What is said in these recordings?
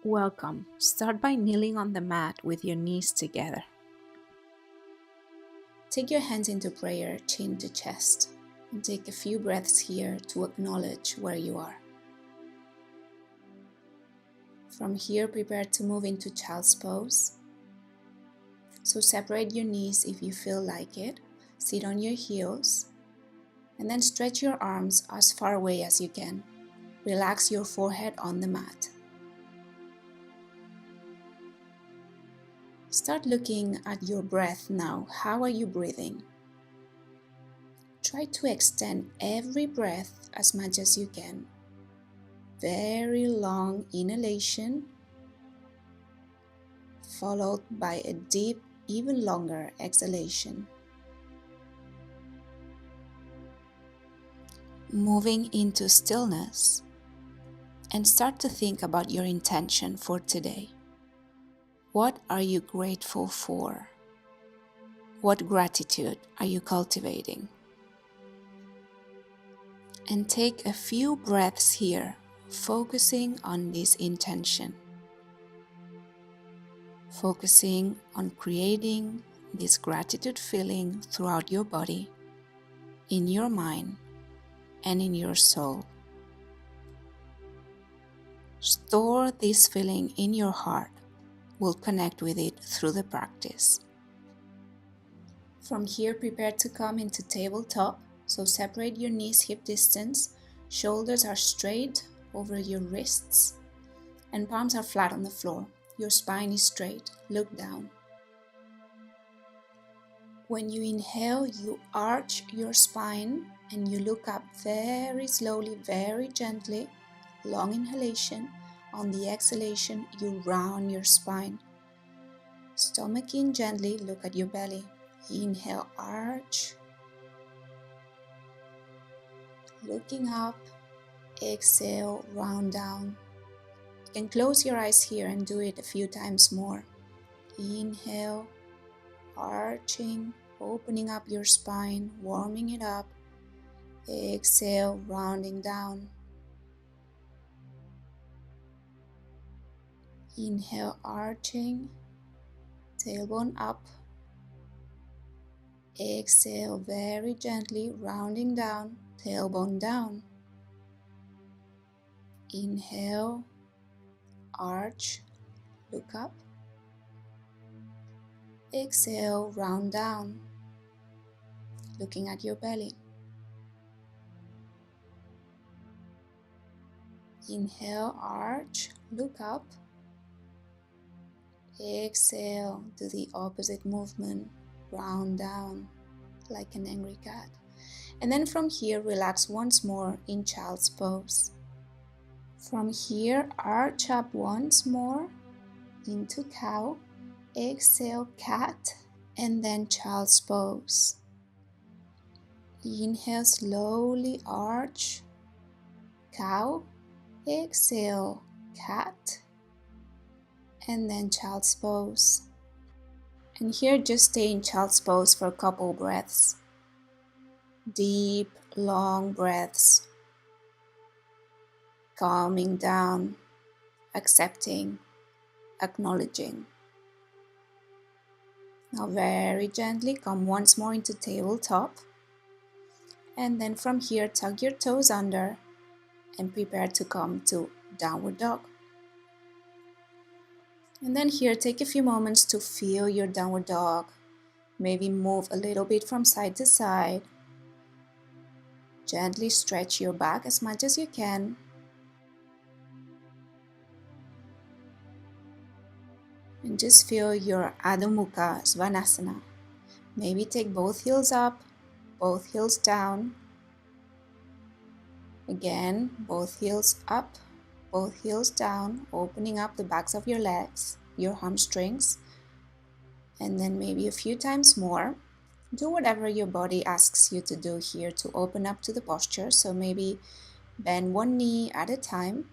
Welcome. Start by kneeling on the mat with your knees together. Take your hands into prayer, chin to chest, and take a few breaths here to acknowledge where you are. From here, prepare to move into child's pose. So separate your knees if you feel like it. Sit on your heels, and then stretch your arms as far away as you can. Relax your forehead on the mat. Start looking at your breath now. How are you breathing? Try to extend every breath as much as you can. Very long inhalation, followed by a deep, even longer exhalation. Moving into stillness, and start to think about your intention for today. What are you grateful for? What gratitude are you cultivating? And take a few breaths here, focusing on this intention. Focusing on creating this gratitude feeling throughout your body, in your mind, and in your soul. Store this feeling in your heart. We'll connect with it through the practice. From here, prepare to come into tabletop. So separate your knees hip distance, shoulders are straight over your wrists, and palms are flat on the floor. Your spine is straight. Look down. When you inhale, you arch your spine and you look up very slowly, very gently. Long inhalation. On the exhalation, you round your spine. Stomach in gently, look at your belly. Inhale, arch. Looking up, exhale, round down. You can close your eyes here and do it a few times more. Inhale, arching, opening up your spine, warming it up. Exhale, rounding down. Inhale, arching, tailbone up. Exhale, very gently, rounding down, tailbone down. Inhale, arch, look up. Exhale, round down, looking at your belly. Inhale, arch, look up. Exhale, do the opposite movement, round down like an angry cat. And then from here, relax once more in child's pose. From here, arch up once more into cow. Exhale, cat, and then child's pose. Inhale, slowly arch, cow. Exhale, cat, and then child's pose. And here, just stay in child's pose for a couple breaths. Deep, long breaths. Calming down, accepting, acknowledging. Now very gently come once more into tabletop. And then from here, tuck your toes under and prepare to come to downward dog. And then here, take a few moments to feel your downward dog. Maybe move a little bit from side to side. Gently stretch your back as much as you can. And just feel your Adho Mukha Svanasana. Maybe take both heels up, both heels down. Again, both heels up, both heels down, opening up the backs of your legs, your hamstrings. And then maybe a few times more. Do whatever your body asks you to do here to open up to the posture. So maybe bend one knee at a time.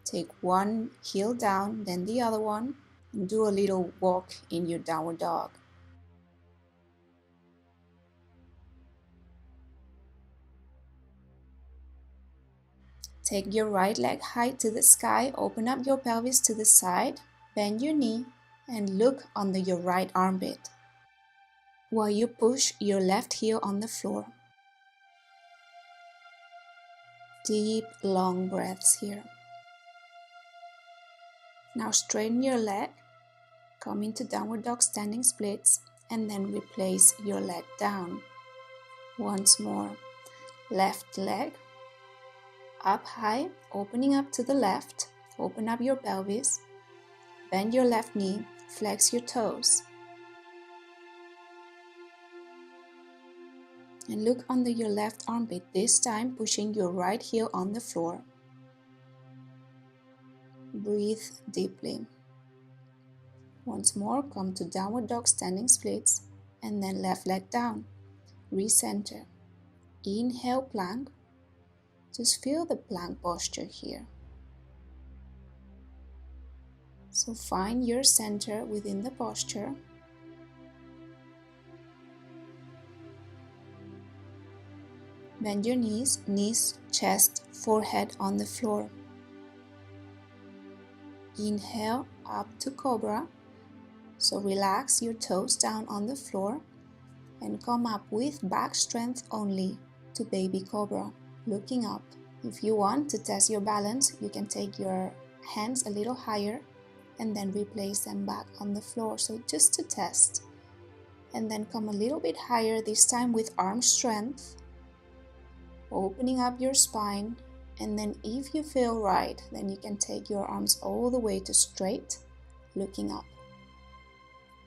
Take one heel down, then the other one. And do a little walk in your downward dog. Take your right leg high to the sky, open up your pelvis to the side, bend your knee, and look under your right armpit while you push your left heel on the floor. Deep, long breaths here. Now straighten your leg, come into downward dog standing splits, and then replace your leg down. Once more, left leg up high, opening up to the left, open up your pelvis, bend your left knee, flex your toes, and look under your left armpit, this time pushing your right heel on the floor. Breathe deeply. Once more, come to downward dog standing splits, and then left leg down. Recenter. Inhale, plank. Just feel the plank posture here. So find your center within the posture. Bend your knees, chest, forehead on the floor. Inhale up to cobra. So relax your toes down on the floor and come up with back strength only to baby cobra, looking up. If you want to test your balance, you can take your hands a little higher and then replace them back on the floor. So just to test. And then come a little bit higher, this time with arm strength, opening up your spine. And then if you feel right, then you can take your arms all the way to straight, looking up.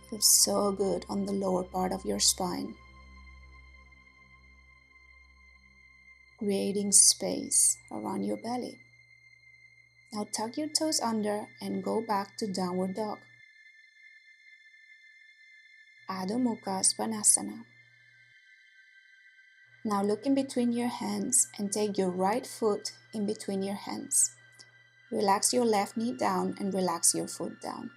Feels so good on the lower part of your spine. Creating space around your belly. Now tuck your toes under and go back to downward dog. Adho Mukha Svanasana. Now look in between your hands and take your right foot in between your hands. Relax your left knee down and relax your foot down.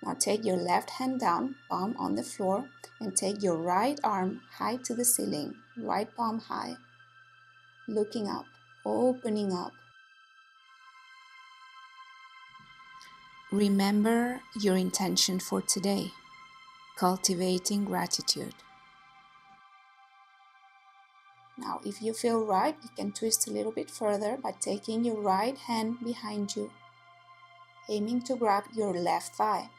Now take your left hand down, palm on the floor, and take your right arm high to the ceiling, right palm high. Looking up, opening up. Remember your intention for today. Cultivating gratitude. Now, if you feel right, you can twist a little bit further by taking your right hand behind you, aiming to grab your left thigh.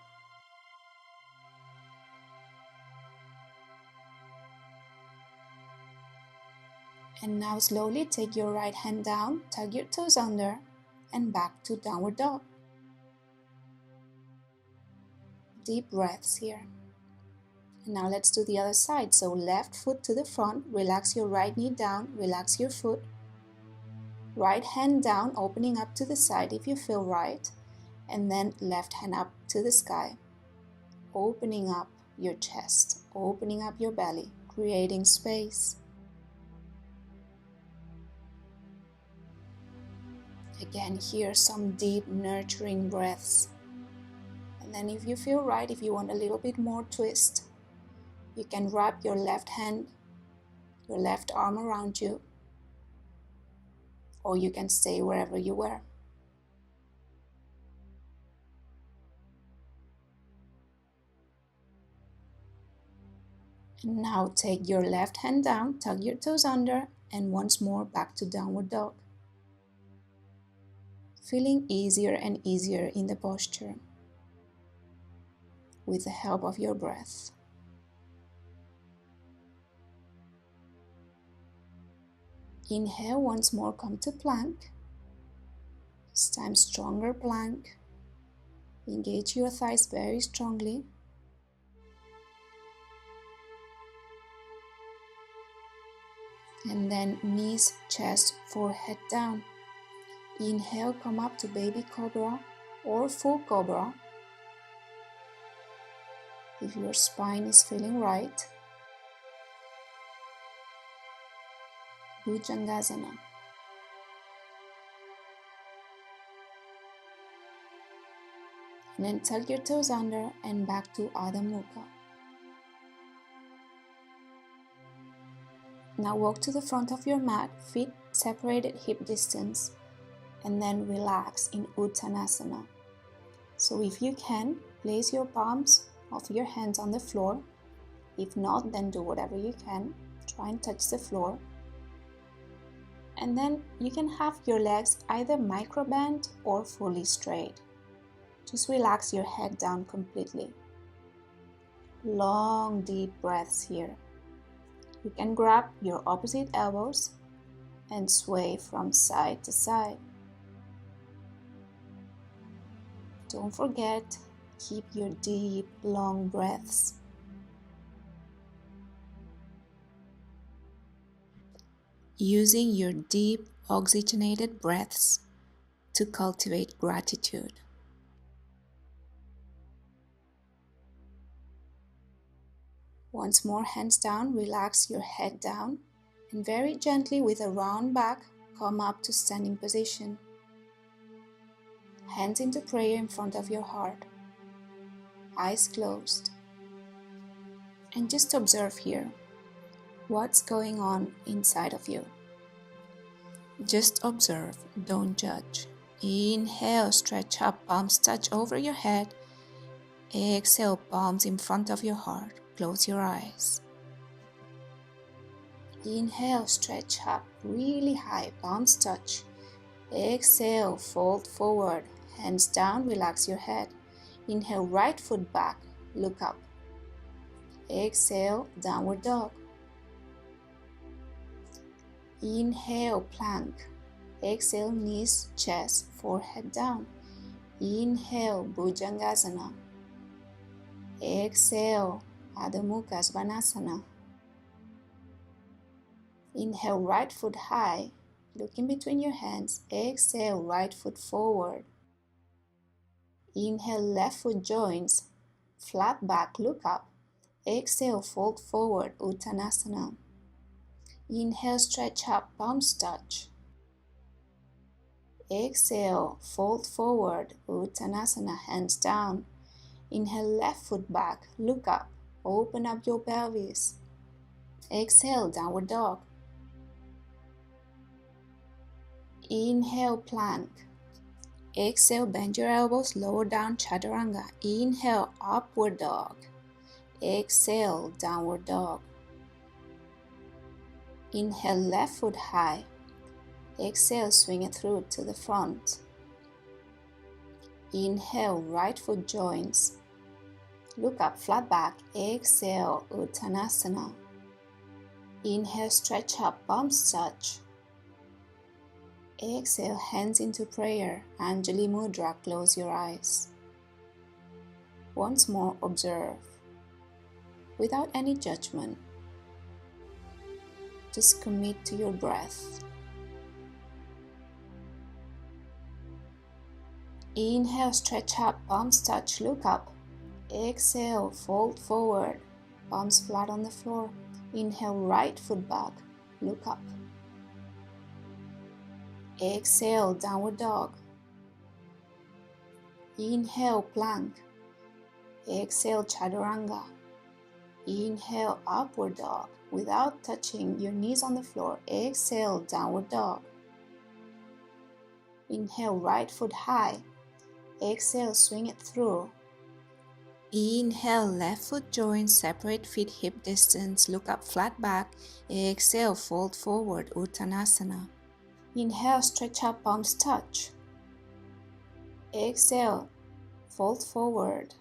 And now slowly take your right hand down, tuck your toes under, and back to downward dog. Deep breaths here. And now let's do the other side. So left foot to the front, relax your right knee down, relax your foot. Right hand down, opening up to the side if you feel right. And then left hand up to the sky, opening up your chest, opening up your belly, creating space. Again, here some deep nurturing breaths. And then if you feel right, if you want a little bit more twist, you can wrap your left hand, your left arm around you, or you can stay wherever you were. And now take your left hand down, tuck your toes under, and once more back to downward dog. Feeling easier and easier in the posture with the help of your breath. Inhale, once more come to plank. This time stronger plank. Engage your thighs very strongly. And then knees, chest, forehead down. Inhale, come up to baby cobra or full cobra. If your spine is feeling right. Bhujangasana. And then tuck your toes under and back to Adho Mukha. Now walk to the front of your mat, feet separated hip distance. and then relax in Uttanasana. So if you can, place your palms of your hands on the floor. If not, then do whatever you can. Try and touch the floor. And then you can have your legs either microbent or fully straight. Just relax your head down completely. Long, deep breaths here. You can grab your opposite elbows and sway from side to side. Don't forget, keep your deep, long breaths. Using your deep, oxygenated breaths to cultivate gratitude. Once more, hands down, relax your head down, and very gently with a round back, come up to standing position. Hands into prayer in front of your heart, eyes closed. And just observe here, what's going on inside of you. Just observe, don't judge. Inhale, stretch up, palms touch over your head. Exhale, palms in front of your heart. Close your eyes. Inhale, stretch up really high, palms touch. Exhale, fold forward, hands down, relax your head. Inhale, right foot back, look up. Exhale, downward dog. Inhale, plank. Exhale, knees, chest, forehead down. Inhale, Bhujangasana. Exhale, Adho Mukha Svanasana. Inhale, right foot high, look in between your hands. Exhale, right foot forward. Inhale, left foot joins, flat back, look up. Exhale, fold forward, Uttanasana. Inhale, stretch up, palms touch. Exhale, fold forward, Uttanasana, hands down. Inhale, left foot back, look up, open up your pelvis. Exhale, downward dog. Inhale, plank. Exhale, bend your elbows, lower down, chaturanga. Inhale, upward dog. Exhale, downward dog. Inhale, left foot high. Exhale, swing it through to the front. Inhale, right foot joins. Look up, flat back. Exhale, Uttanasana. Inhale, stretch up, palms touch. Exhale, hands into prayer. Anjali Mudra, close your eyes. Once more, observe. Without any judgment. Just commit to your breath. Inhale, stretch up, palms touch, look up. Exhale, fold forward, palms flat on the floor. Inhale, right foot back, look up. Exhale, downward dog. Inhale, plank. Exhale, chaturanga. Inhale, upward dog without touching your knees on the floor. Exhale, downward dog. Inhale, right foot high. Exhale, swing it through. Inhale, left foot joins, separate feet hip distance, look up, flat back. Exhale, fold forward, Uttanasana. Inhale, stretch up, palms touch. Exhale, fold forward,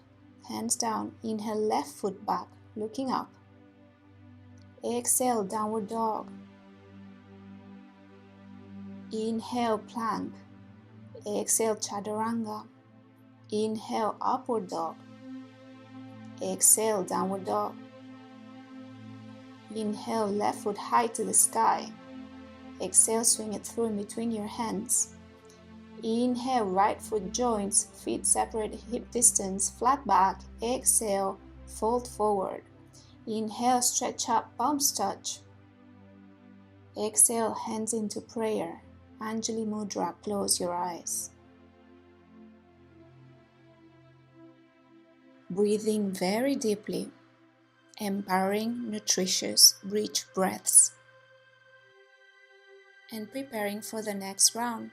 hands down. Inhale, left foot back, looking up. Exhale, downward dog. Inhale, plank. Exhale, chaturanga. Inhale, upward dog. Exhale, downward dog. Inhale, left foot high to the sky. Exhale, swing it through in between your hands. Inhale, right foot joins, feet separate hip distance, flat back. Exhale, fold forward. Inhale, stretch up, palms touch. Exhale, hands into prayer. Anjali Mudra, close your eyes. Breathing very deeply, empowering, nutritious, rich breaths. And preparing for the next round.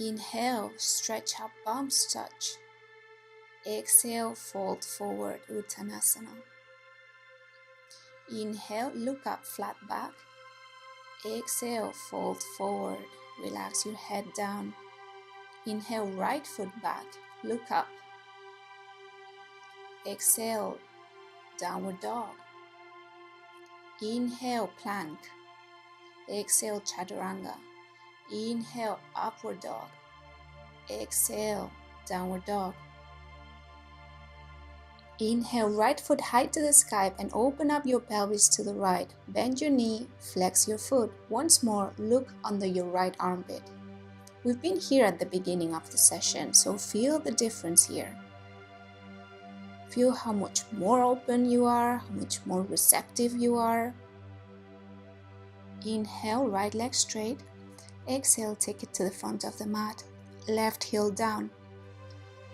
Inhale, stretch up, palms touch. Exhale, fold forward, Uttanasana. Inhale, look up, flat back. Exhale, fold forward, relax your head down. Inhale, right foot back, look up. Exhale, downward dog. Inhale, plank. Exhale, chaturanga. Inhale, upward dog. Exhale, downward dog. Inhale, right foot high to the sky and open up your pelvis to the right. Bend your knee, flex your foot. Once more, look under your right armpit. We've been here at the beginning of the session, so feel the difference here. Feel how much more open you are, how much more receptive you are. Inhale, right leg straight. Exhale, take it to the front of the mat. Left heel down.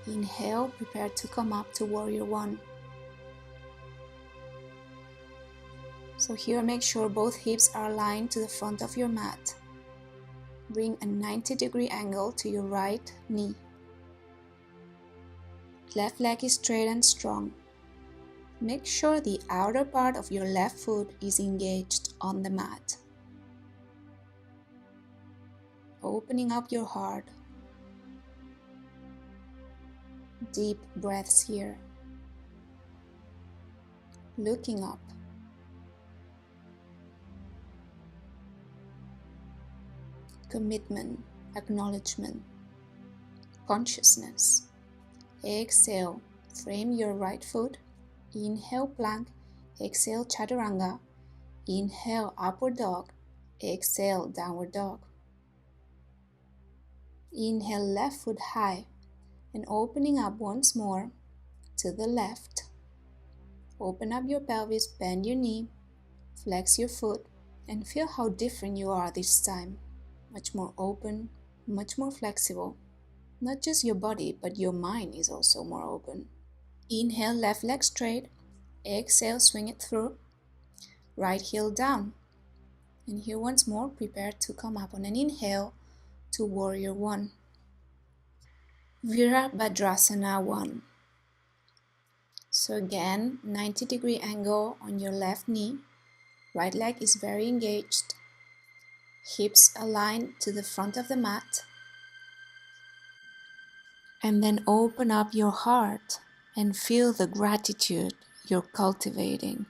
Inhale, prepare to come up to warrior one. So here, make sure both hips are aligned to the front of your mat. Bring a 90-degree angle to your right knee. Left leg is straight and strong. Make sure the outer part of your left foot is engaged on the mat. Opening up your heart. Deep breaths here. Looking up. Commitment, acknowledgement, consciousness. Exhale, frame your right foot. Inhale, plank. Exhale, chaturanga. Inhale, upward dog. Exhale, downward dog. Inhale, left foot high and opening up once more to the left. Open up your pelvis, bend your knee, flex your foot, and feel how different you are this time. Much more open, much more flexible. Not just your body, but your mind is also more open. Inhale, left leg straight. Exhale, swing it through. Right heel down. And here once more, prepare to come up on an inhale to warrior one. Virabhadrasana 1. So again, 90-degree angle on your left knee. Right leg is very engaged. Hips aligned to the front of the mat. And then open up your heart and feel the gratitude you're cultivating.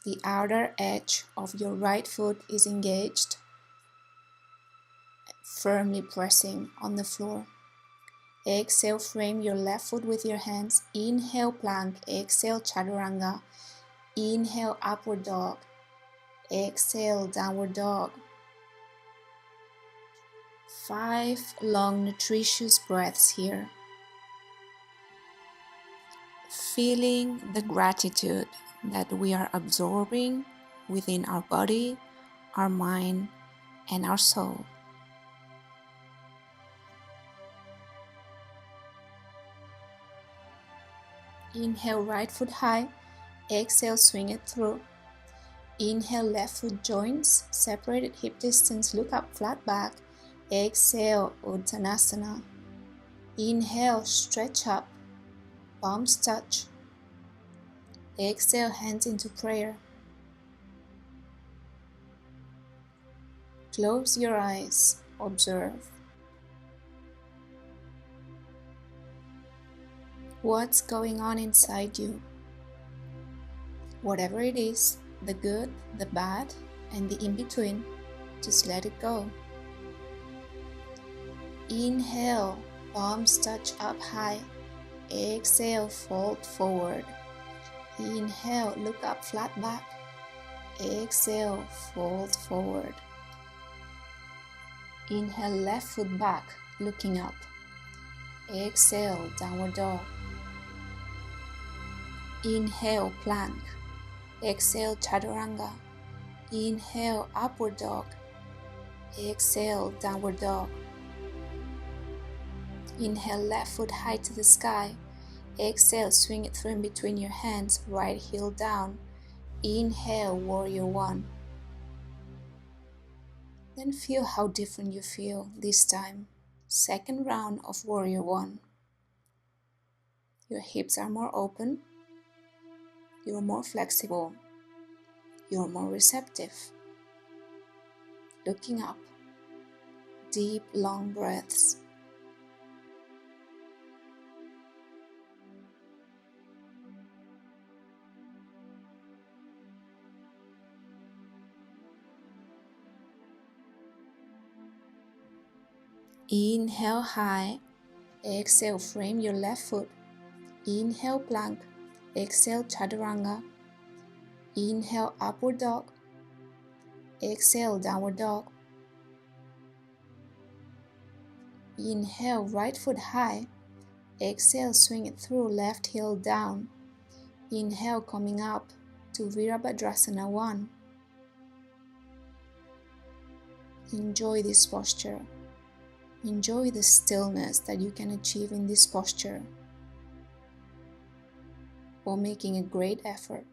The outer edge of your right foot is engaged, firmly pressing on the floor. Exhale, frame your left foot with your hands. Inhale, plank. Exhale, chaturanga. Inhale, upward dog. Exhale, downward dog. 5 long, nutritious breaths here. Feeling the gratitude that we are absorbing within our body, our mind, and our soul. Inhale, right foot high. Exhale, swing it through. Inhale, left foot joins, separated hip distance, look up, flat back. Exhale, Uttanasana. Inhale, stretch up, palms touch. Exhale, hands into prayer. Close your eyes, observe. What's going on inside you? Whatever it is, the good, the bad, and the in-between, just let it go. Inhale, palms touch up high. Exhale, fold forward. Inhale, look up, flat back. Exhale, fold forward. Inhale, left foot back, looking up. Exhale, downward dog. Inhale, plank. Exhale, chaturanga. Inhale, upward dog. Exhale, downward dog. Inhale, left foot high to the sky. Exhale, swing it through in between your hands, right heel down. Inhale, warrior one. Then feel how different you feel this time. Second round of Warrior One. Your hips are more open, you're more flexible, you're more receptive. Looking up, deep, long breaths. Inhale high, exhale, frame your left foot. Inhale, plank, exhale, chaturanga. Inhale, upward dog, exhale, downward dog. Inhale, right foot high, exhale, swing it through, left heel down. Inhale, coming up to Virabhadrasana 1. Enjoy this posture. Enjoy the stillness that you can achieve in this posture while making a great effort.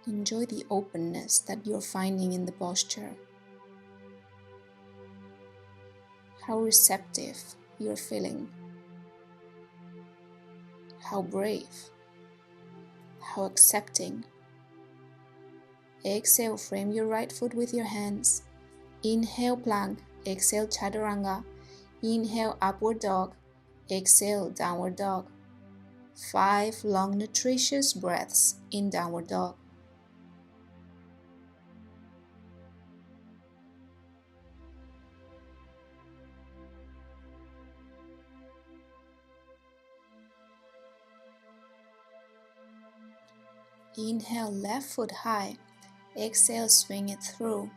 Enjoy the openness that you're finding in the posture. How receptive you're feeling. How brave. How accepting. Exhale, frame your right foot with your hands. Inhale, plank. Exhale, chaturanga. Inhale, upward dog. Exhale, downward dog. 5 long, nutritious breaths in downward dog. Inhale, left foot high. Exhale, swing it through.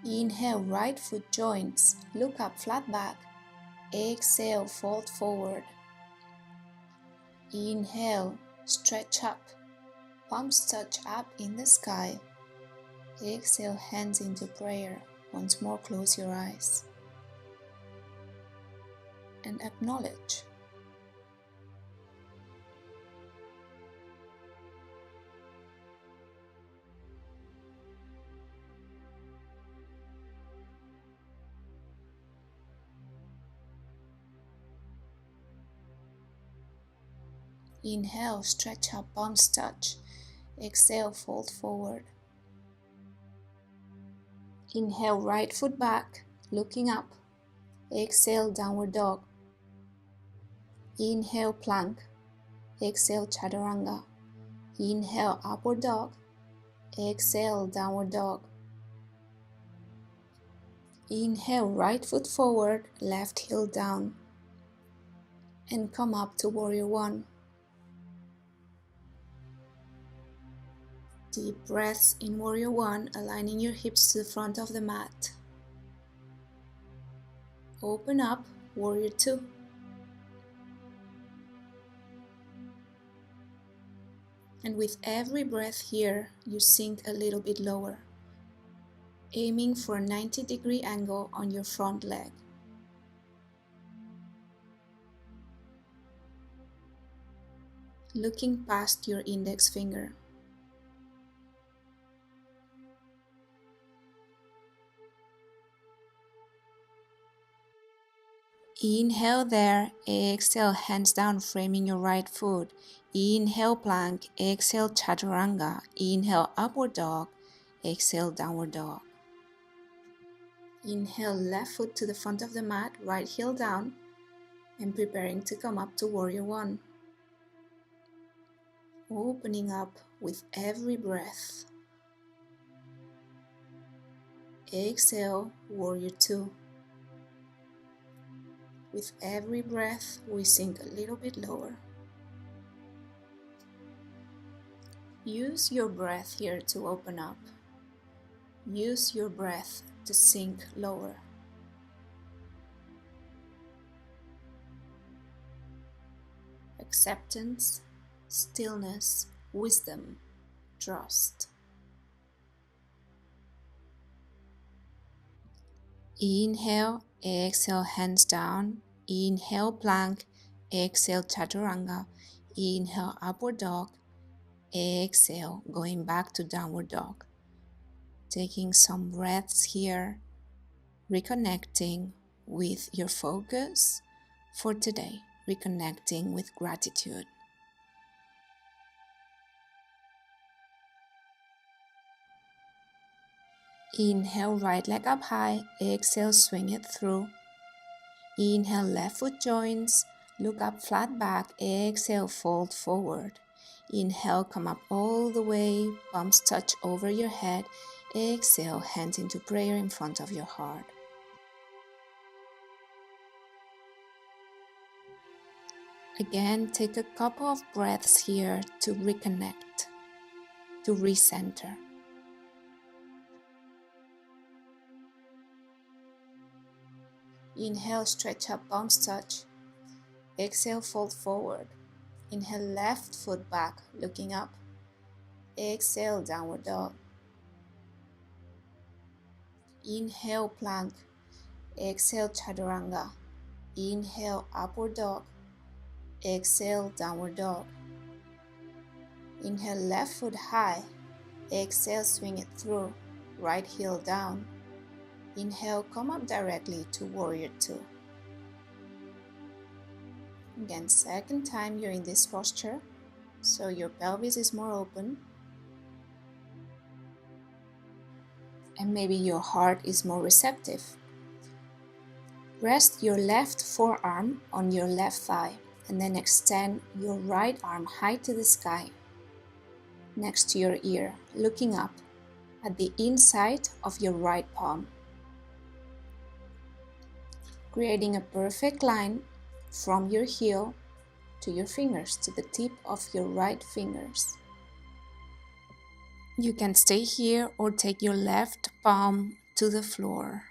Inhale, right foot joints. Look up, flat back. Exhale, fold forward. Inhale, stretch up. Palms touch up in the sky. Exhale, hands into prayer. Once more, close your eyes. And acknowledge. Inhale, stretch up, palms touch. Exhale, fold forward. Inhale, right foot back, looking up. Exhale, downward dog. Inhale, plank. Exhale, chaturanga. Inhale, upward dog. Exhale, downward dog. Inhale, right foot forward, left heel down. And come up to Warrior One. Deep breaths in Warrior One, aligning your hips to the front of the mat. Open up, Warrior Two. And with every breath here, you sink a little bit lower, aiming for a 90-degree angle on your front leg. Looking past your index finger. Inhale there, exhale, hands down, framing your right foot. Inhale, plank, exhale, chaturanga. Inhale, upward dog, exhale, downward dog. Inhale, left foot to the front of the mat, right heel down, and preparing to come up to Warrior One. Opening up with every breath. Exhale, Warrior Two. With every breath, we sink a little bit lower. Use your breath here to open up. Use your breath to sink lower. Acceptance, stillness, wisdom, trust. Inhale, exhale, hands down. Inhale, plank. Exhale, chaturanga. Inhale, upward dog. Exhale, going back to downward dog. Taking some breaths here, reconnecting with your focus for today, reconnecting with gratitude. Inhale, right leg up high. Exhale, swing it through. Inhale, left foot joins. Look up, flat back. Exhale, fold forward. Inhale, come up all the way. Palms touch over your head. Exhale, hands into prayer in front of your heart. Again, take a couple of breaths here to reconnect, to recenter. Inhale, stretch up, palms touch. Exhale, fold forward. Inhale, left foot back, looking up. Exhale, downward dog. Inhale, plank. Exhale, chaturanga. Inhale, upward dog. Exhale, downward dog. Inhale, left foot high. Exhale, swing it through. Right heel down. Inhale, come up directly to warrior two. Again, second time you're in this posture, so your pelvis is more open. And maybe your heart is more receptive. Rest your left forearm on your left thigh and then extend your right arm high to the sky, next to your ear, looking up at the inside of your right palm, creating a perfect line from your heel to your fingers, to the tip of your right fingers. You can stay here or take your left palm to the floor,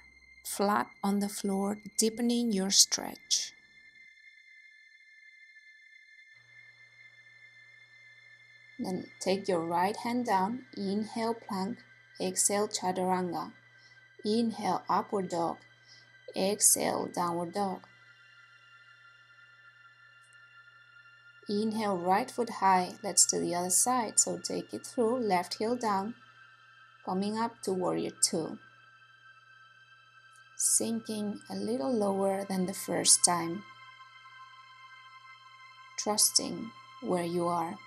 flat on the floor, deepening your stretch. Then take your right hand down, inhale plank, exhale chaturanga, inhale upward dog, exhale downward dog. Inhale right foot high, let's do the other side, so take it through, left heel down, coming up to warrior two. Sinking a little lower than the first time, trusting where you are.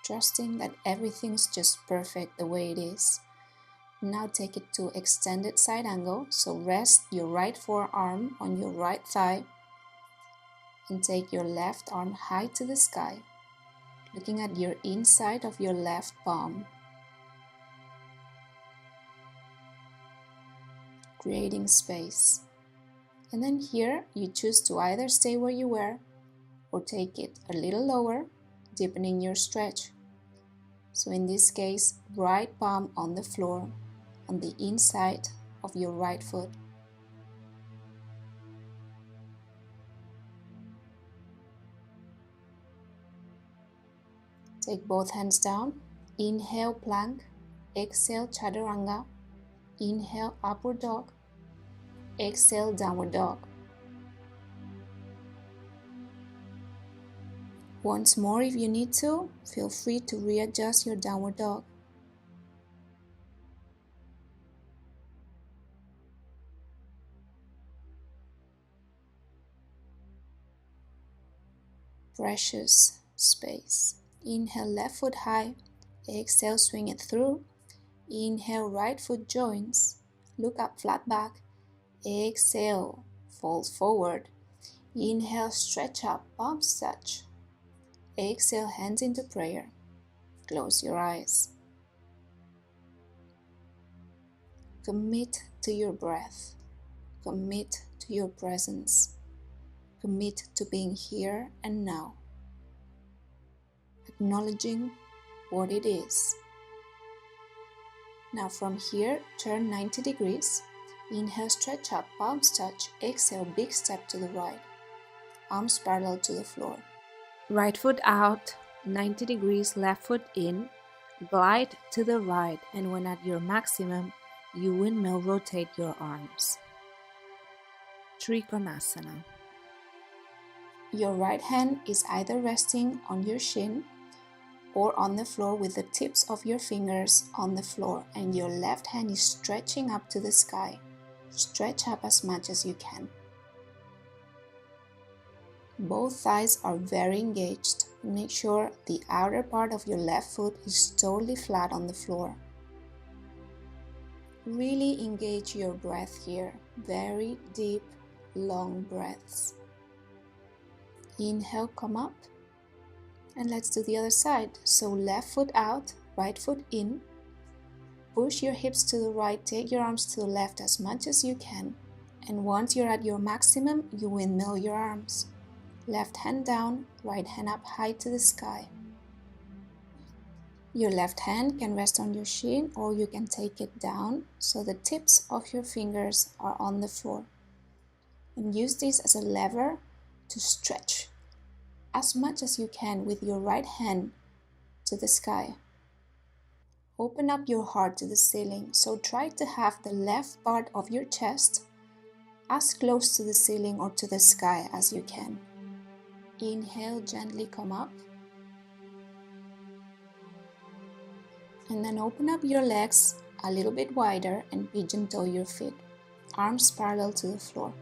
Trusting that everything's just perfect the way it is. Now take it to extended side angle, so rest your right forearm on your right thigh and take your left arm high to the sky, looking at your inside of your left palm, creating space. And then here you choose to either stay where you were or take it a little lower, deepening your stretch. So in this case, right palm on the floor, on the inside of your right foot. Take both hands down. Inhale plank, exhale chaturanga, inhale upward dog, exhale downward dog. Once more if you need to, feel free to readjust your downward dog. Precious space. Inhale left foot high, exhale swing it through. Inhale right foot joins, look up flat back, exhale fold forward. Inhale stretch up, palms touch. Exhale hands into prayer, close your eyes. Commit to your breath, commit to your presence, commit to being here and now, acknowledging what it is. Now from here, turn 90 degrees. Inhale, stretch up, palms touch. Exhale, big step to the right. Arms parallel to the floor. Right foot out, 90 degrees, left foot in. Glide to the right, and when at your maximum, you windmill rotate your arms. Trikonasana. Your right hand is either resting on your shin or on the floor with the tips of your fingers on the floor, and your left hand is stretching up to the sky. Stretch up as much as you can. Both thighs are very engaged. Make sure the outer part of your left foot is totally flat on the floor. Really engage your breath here. Very deep, long breaths. Inhale, come up. And let's do the other side. So left foot out, right foot in. Push your hips to the right, take your arms to the left as much as you can. And once you're at your maximum, you windmill your arms. Left hand down, right hand up high to the sky. Your left hand can rest on your shin, or you can take it down so the tips of your fingers are on the floor. And use this as a lever to stretch as much as you can with your right hand to the sky. Open up your heart to the ceiling, so try to have the left part of your chest as close to the ceiling or to the sky as you can. Inhale, gently come up. And then open up your legs a little bit wider and pigeon toe your feet, arms parallel to the floor.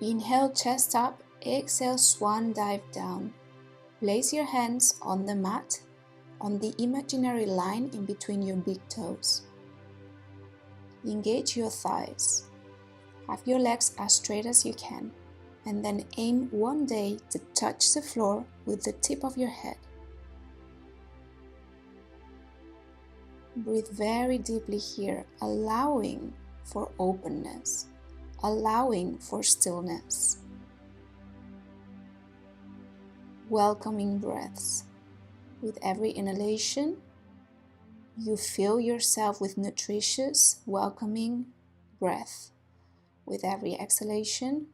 Inhale, chest up. Exhale, swan dive down. Place your hands on the mat, on the imaginary line in between your big toes. Engage your thighs. Have your legs as straight as you can, and then aim one day to touch the floor with the tip of your head. Breathe very deeply here, allowing for openness, allowing for stillness. Welcoming breaths. With every inhalation, you fill yourself with nutritious, welcoming breath. With every exhalation,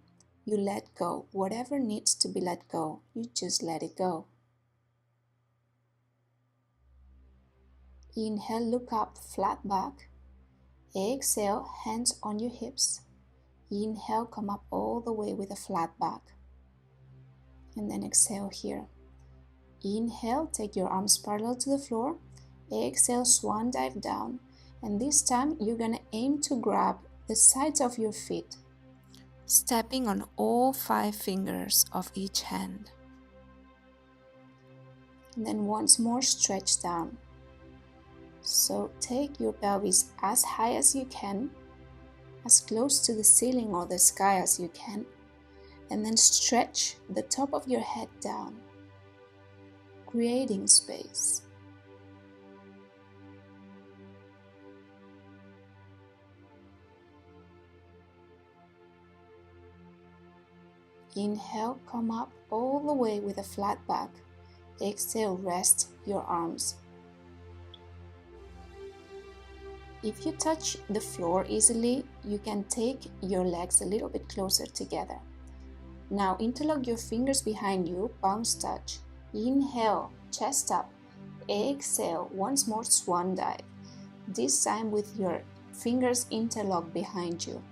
you let go. Whatever needs to be let go, you just let it go. Inhale, look up, flat back. Exhale, hands on your hips. Inhale, come up all the way with a flat back. And then exhale here. Inhale, take your arms parallel to the floor. Exhale, swan dive down. And this time you're gonna aim to grab the sides of your feet, stepping on all 5 fingers of each hand. And then once more, stretch down. So take your pelvis as high as you can, as close to the ceiling or the sky as you can. And then stretch the top of your head down, creating space. Inhale, come up all the way with a flat back. Exhale, rest your arms. If you touch the floor easily, you can take your legs a little bit closer together. Now interlock your fingers behind you, palms touch. Inhale, chest up. Exhale, once more swan dive. This time with your fingers interlocked behind you.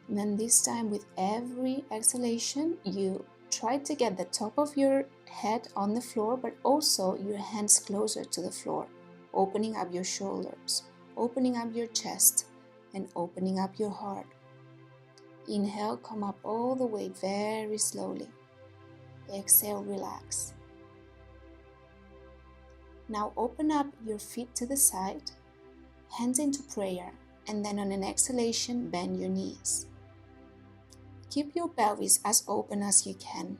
And then this time with every exhalation, you try to get the top of your head on the floor, but also your hands closer to the floor, opening up your shoulders, opening up your chest, and opening up your heart. Inhale, come up all the way very slowly. Exhale, relax. Now open up your feet to the side, hands into prayer, and then on an exhalation, bend your knees. Keep your pelvis as open as you can.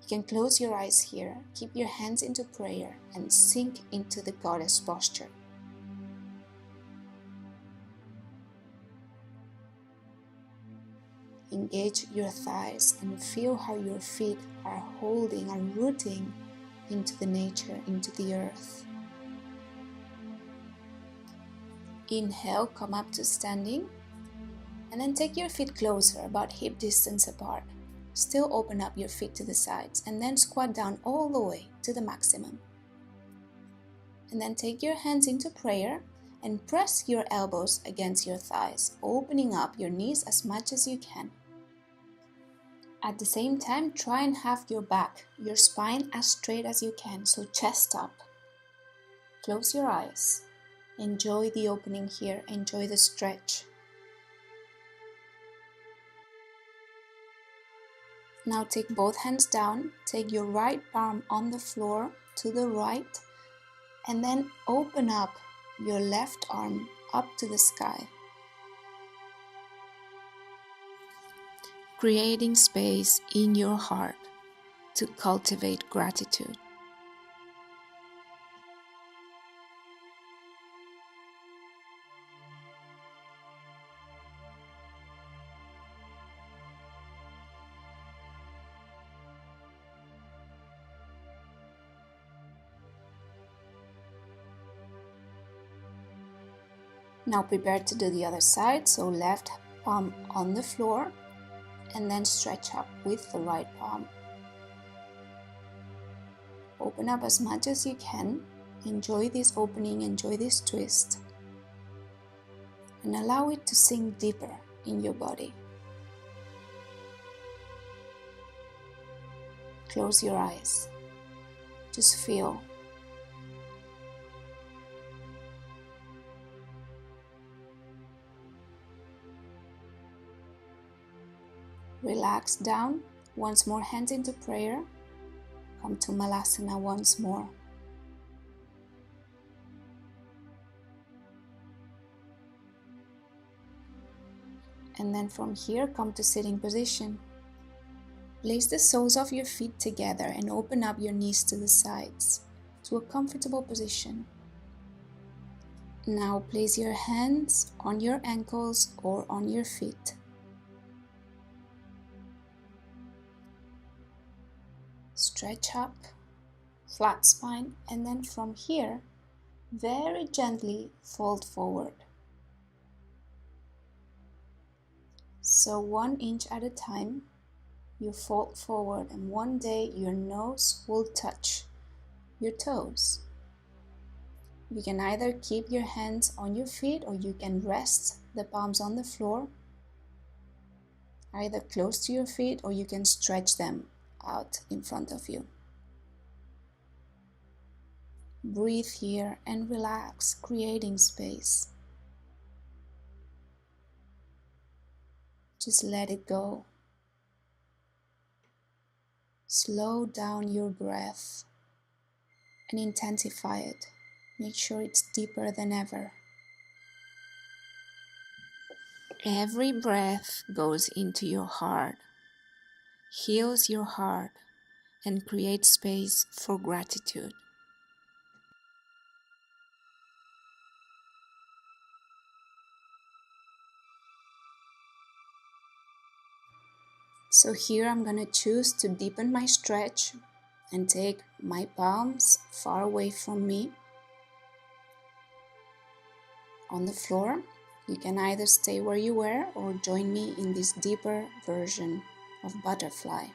You can close your eyes here, keep your hands into prayer, and sink into the goddess posture. Engage your thighs and feel how your feet are holding and rooting into the nature, into the earth. Inhale, come up to standing, and then take your feet closer, about hip distance apart. Still open up your feet to the sides, and then squat down all the way to the maximum. And then take your hands into prayer and press your elbows against your thighs, opening up your knees as much as you can. At the same time, try and have your back, your spine as straight as you can, so chest up. Close your eyes. Enjoy the opening here, enjoy the stretch. Now take both hands down, take your right palm on the floor to the right, and then open up your left arm up to the sky. Creating space in your heart to cultivate gratitude. Now prepare to do the other side, so left palm on the floor and then stretch up with the right palm. Open up as much as you can, enjoy this opening, enjoy this twist, and allow it to sink deeper in your body. Close your eyes, just feel. Relax down, once more hands into prayer, come to Malasana once more. And then from here, come to sitting position. Place the soles of your feet together and open up your knees to the sides to a comfortable position. Now place your hands on your ankles or on your feet. Stretch up, flat spine, and then from here, very gently fold forward. So 1 inch at a time, you fold forward, and one day your nose will touch your toes. You can either keep your hands on your feet or you can rest the palms on the floor, either close to your feet or you can stretch them out in front of you. Breathe here and relax, creating space. Just let it go. Slow down your breath and intensify it. Make sure it's deeper than ever. Every breath goes into your heart, heals your heart, and creates space for gratitude. So here I'm going to choose to deepen my stretch and take my palms far away from me on the floor. You can either stay where you were or join me in this deeper version of butterfly.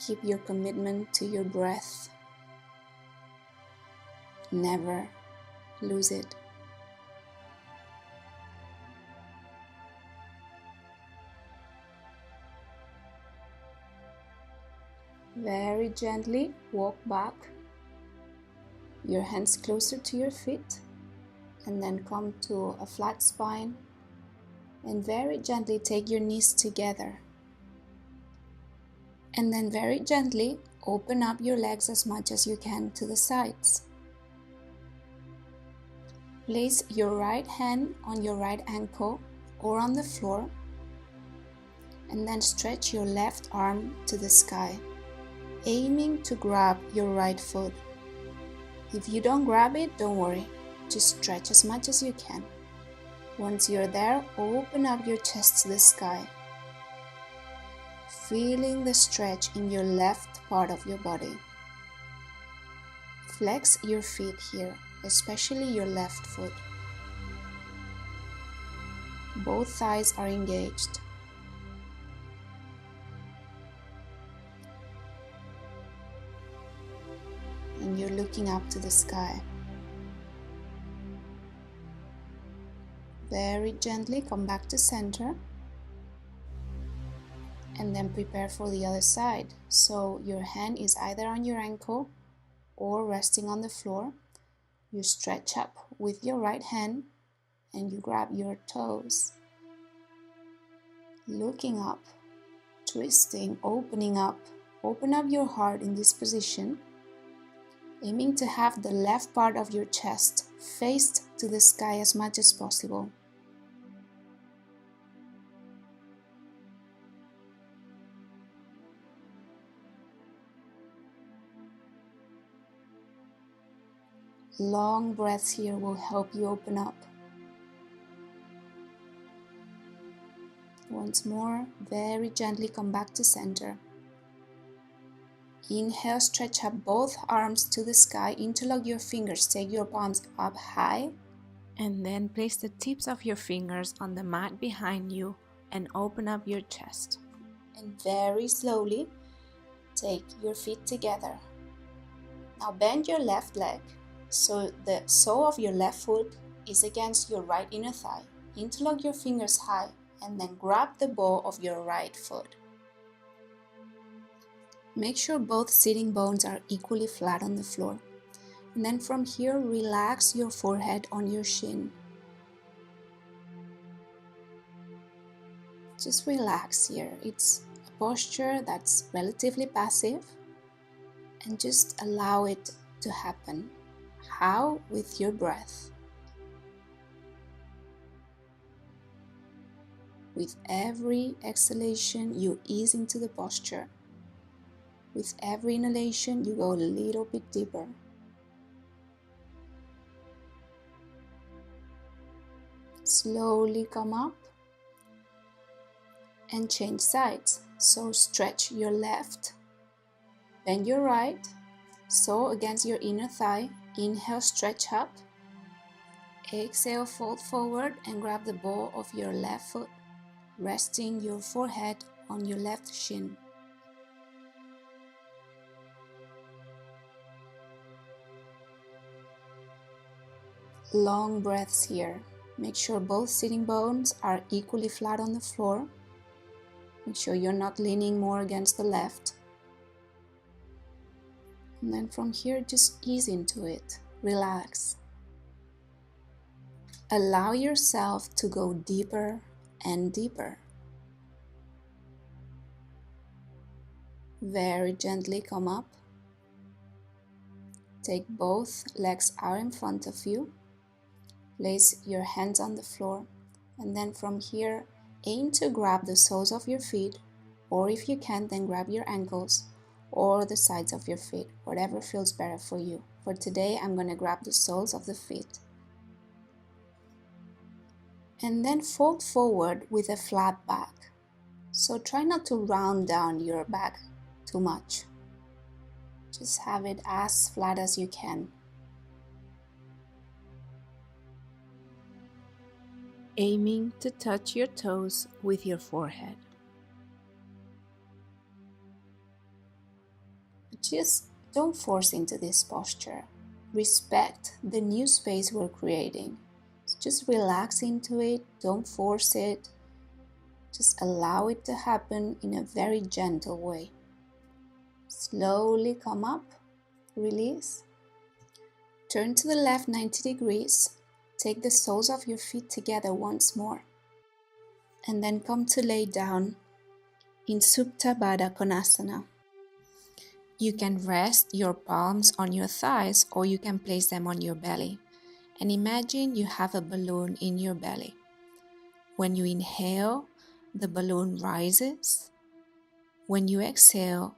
Keep your commitment to your breath. Never lose it. Very gently walk back, your hands closer to your feet, and then come to a flat spine, and very gently take your knees together. And then very gently open up your legs as much as you can to the sides. Place your right hand on your right ankle or on the floor, and then stretch your left arm to the sky, aiming to grab your right foot. If you don't grab it, don't worry, just stretch as much as you can. Once you're there, open up your chest to the sky, feeling the stretch in your left part of your body. Flex your feet here, especially your left foot. Both thighs are engaged. And you're looking up to the sky. Very gently come back to center. And then prepare for the other side. So your hand is either on your ankle or resting on the floor. You stretch up with your right hand and you grab your toes. Looking up, twisting, opening up. Open up your heart in this position, aiming to have the left part of your chest faced to the sky as much as possible. Long breaths here will help you open up. Once more, very gently come back to center. Inhale, stretch up both arms to the sky, interlock your fingers, take your palms up high, and then place the tips of your fingers on the mat behind you and open up your chest. And very slowly, take your feet together. Now bend your left leg so the sole of your left foot is against your right inner thigh. Interlock your fingers high and then grab the ball of your right foot. Make sure both sitting bones are equally flat on the floor. And then from here, relax your forehead on your shin. Just relax here. It's a posture that's relatively passive, and just allow it to happen. How? With your breath. With every exhalation, you ease into the posture. With every inhalation, you go a little bit deeper. Slowly come up and change sides. So stretch your left, bend your right, so against your inner thigh. Inhale, stretch up. Exhale, fold forward and grab the ball of your left foot, resting your forehead on your left shin. Long breaths here. Make sure both sitting bones are equally flat on the floor. Make sure you're not leaning more against the left. And then from here, just ease into it. Relax. Allow yourself to go deeper and deeper. Very gently come up. Take both legs out in front of you. Place your hands on the floor, and then from here, aim to grab the soles of your feet, or if you can, then grab your ankles or the sides of your feet, whatever feels better for you. For today, I'm going to grab the soles of the feet. And then fold forward with a flat back. So try not to round down your back too much. Just have it as flat as you can. Aiming to touch your toes with your forehead. Just don't force into this posture. Respect the new space we're creating. Just relax into it, don't force it. Just allow it to happen in a very gentle way. Slowly come up, release. Turn to the left 90 degrees. Take the soles of your feet together once more. And then come to lay down in Supta Baddha Konasana. You can rest your palms on your thighs or you can place them on your belly. And imagine you have a balloon in your belly. When you inhale, the balloon rises. When you exhale,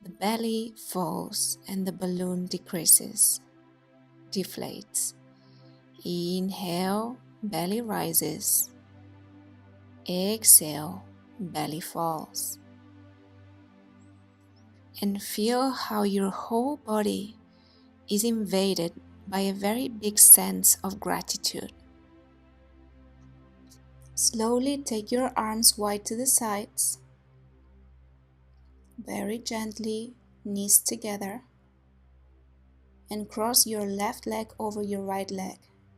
the belly falls and the balloon decreases, deflates. Inhale, belly rises. Exhale, belly falls. And feel how your whole body is invaded by a very big sense of gratitude. Slowly take your arms wide to the sides. Very gently, knees together. And cross your left leg over your right leg.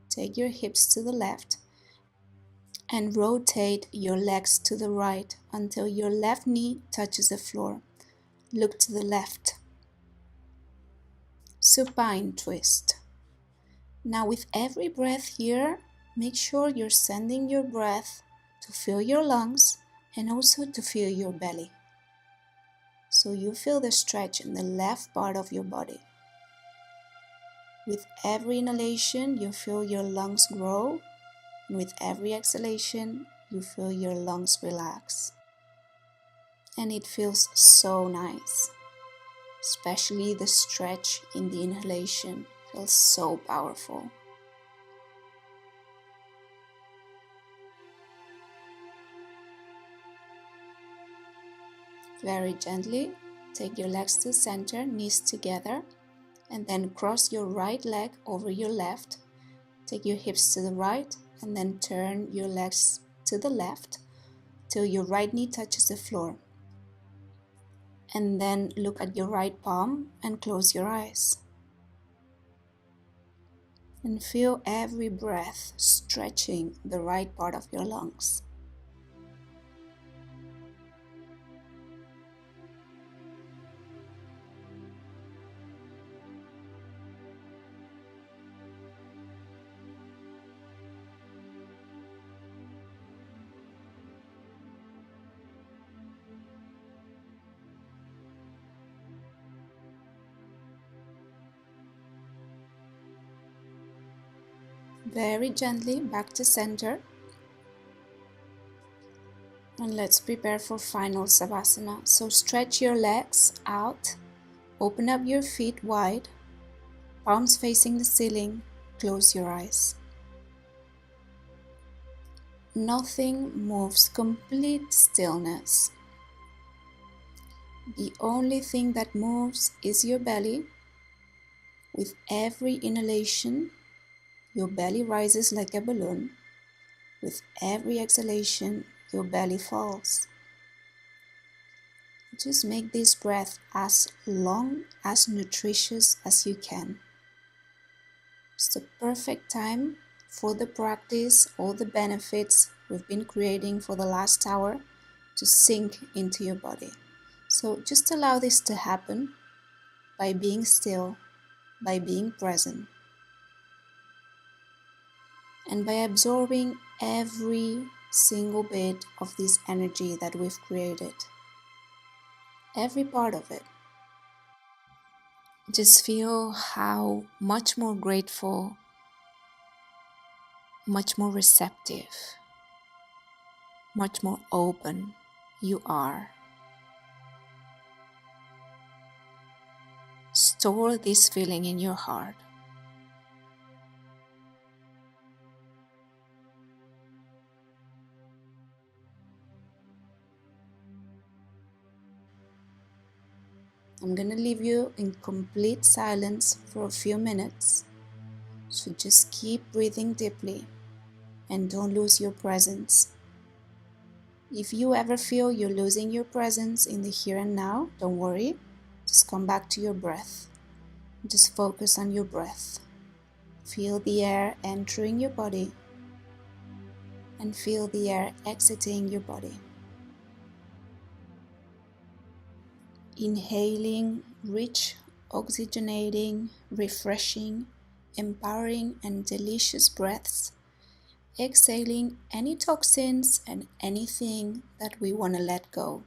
Take your hips to the left And rotate your legs to the right until your left knee touches the floor. Look to the left. Supine twist. Now with every breath here, make sure you're sending your breath to fill your lungs and also to fill your belly. So you feel the stretch in the left part of your body. With every inhalation, you feel your lungs grow, and with every exhalation, you feel your lungs relax. And it feels so nice. Especially the stretch in the inhalation feels so powerful. Very gently, take your legs to the center, knees together, and then cross your right leg over your left. Take your hips to the right, and then turn your legs to the left till your right knee touches the floor. And then look at your right palm and close your eyes. And feel every breath stretching the right part of your lungs. Very gently back to center. And let's prepare for final Savasana. So stretch your legs out, open up your feet wide, palms facing the ceiling, close your eyes. Nothing moves, complete stillness. The only thing that moves is your belly. With every inhalation, your belly rises like a balloon. With every exhalation, your belly falls. Just make this breath as long, as nutritious as you can. It's the perfect time for the practice, all the benefits we've been creating for the last hour to sink into your body. So just allow this to happen by being still, by being present, and by absorbing every single bit of this energy that we've created. Every part of it. Just feel how much more grateful, much more receptive, much more open you are. Store this feeling in your heart. I'm gonna leave you in complete silence for a few minutes. So just keep breathing deeply and don't lose your presence. If you ever feel you're losing your presence in the here and now, don't worry. Just come back to your breath. Just focus on your breath. Feel the air entering your body and feel the air exiting your body. Inhaling rich, oxygenating, refreshing, empowering and delicious breaths. Exhaling any toxins and anything that we want to let go.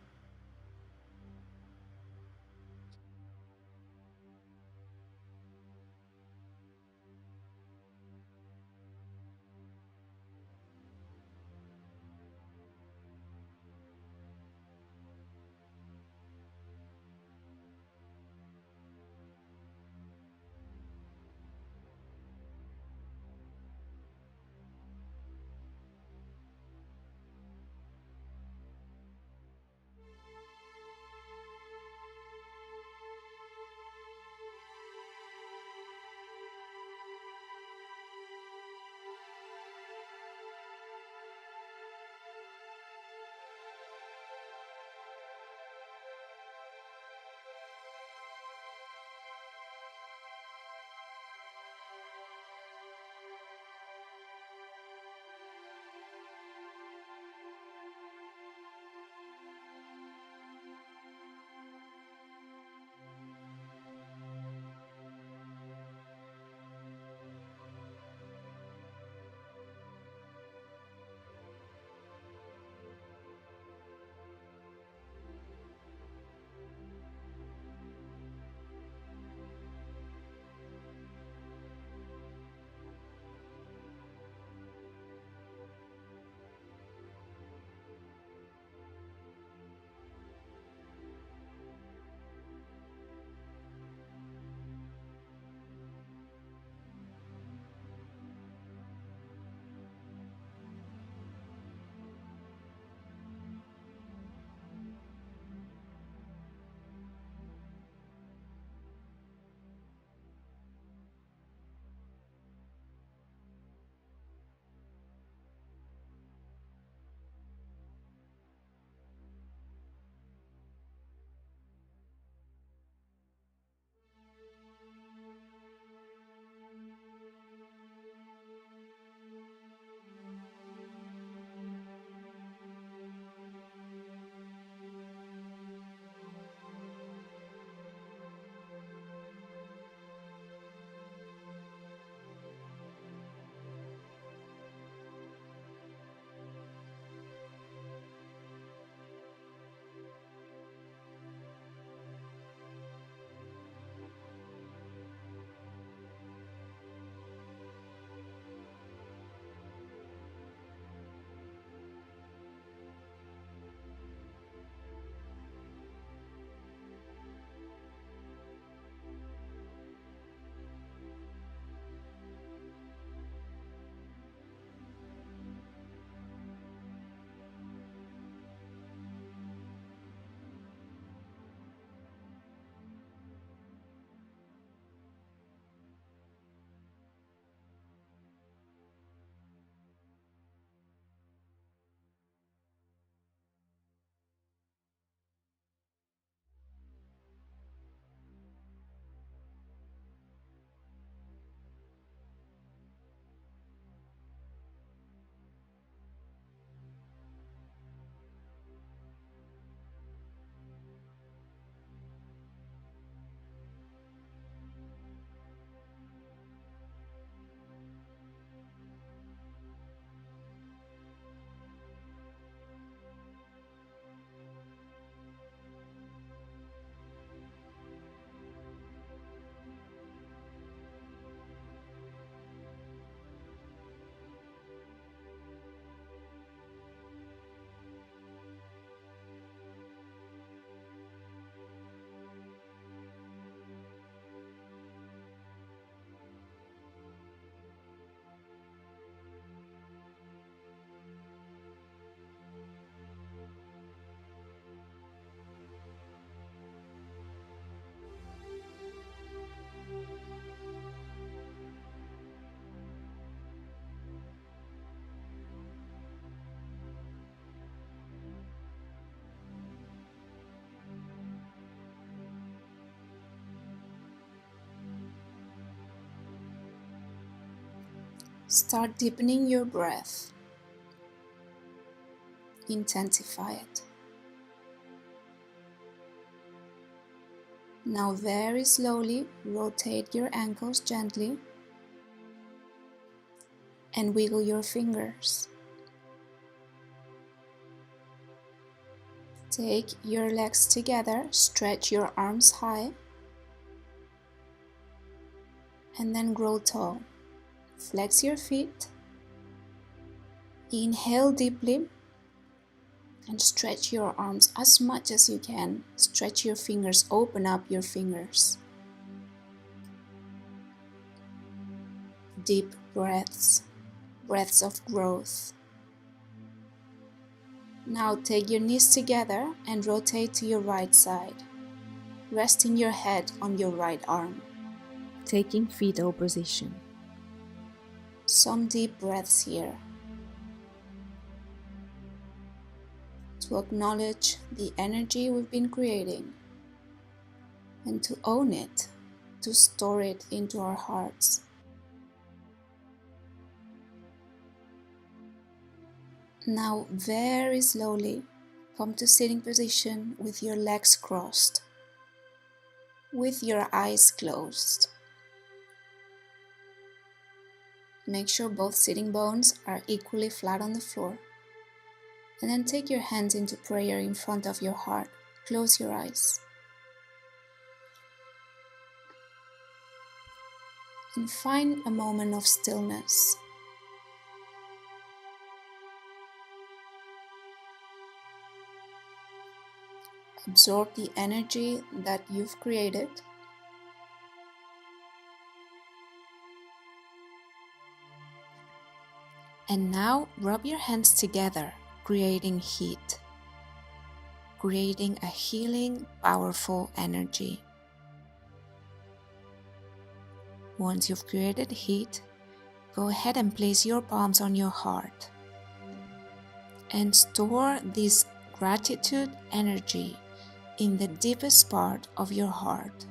Start deepening your breath. Intensify it. Now very slowly rotate your ankles gently and wiggle your fingers. Take your legs together, stretch your arms high, and then grow tall. Flex your feet. Inhale deeply and stretch your arms as much as you can. Stretch your fingers, open up your fingers. Deep breaths, breaths of growth. Now take your knees together and rotate to your right side, resting your head on your right arm. Taking fetal position. Some deep breaths here to acknowledge the energy we've been creating and to own it, to store it into our hearts. Now very slowly come to sitting position with your legs crossed, with your eyes closed. Make sure both sitting bones are equally flat on the floor. And then take your hands into prayer in front of your heart. Close your eyes. And find a moment of stillness. Absorb the energy that you've created. And now rub your hands together, creating heat, creating a healing, powerful energy. Once you've created heat, go ahead and place your palms on your heart and store this gratitude energy in the deepest part of your heart.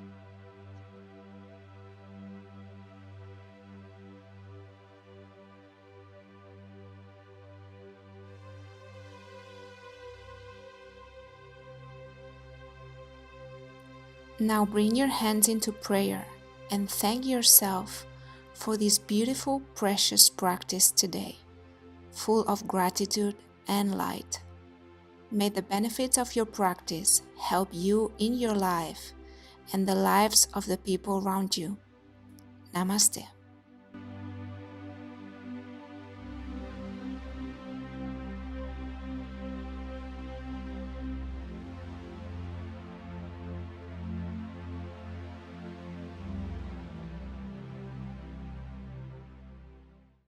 Now bring your hands into prayer and thank yourself for this beautiful, precious practice today, full of gratitude and light. May the benefits of your practice help you in your life and the lives of the people around you. Namaste.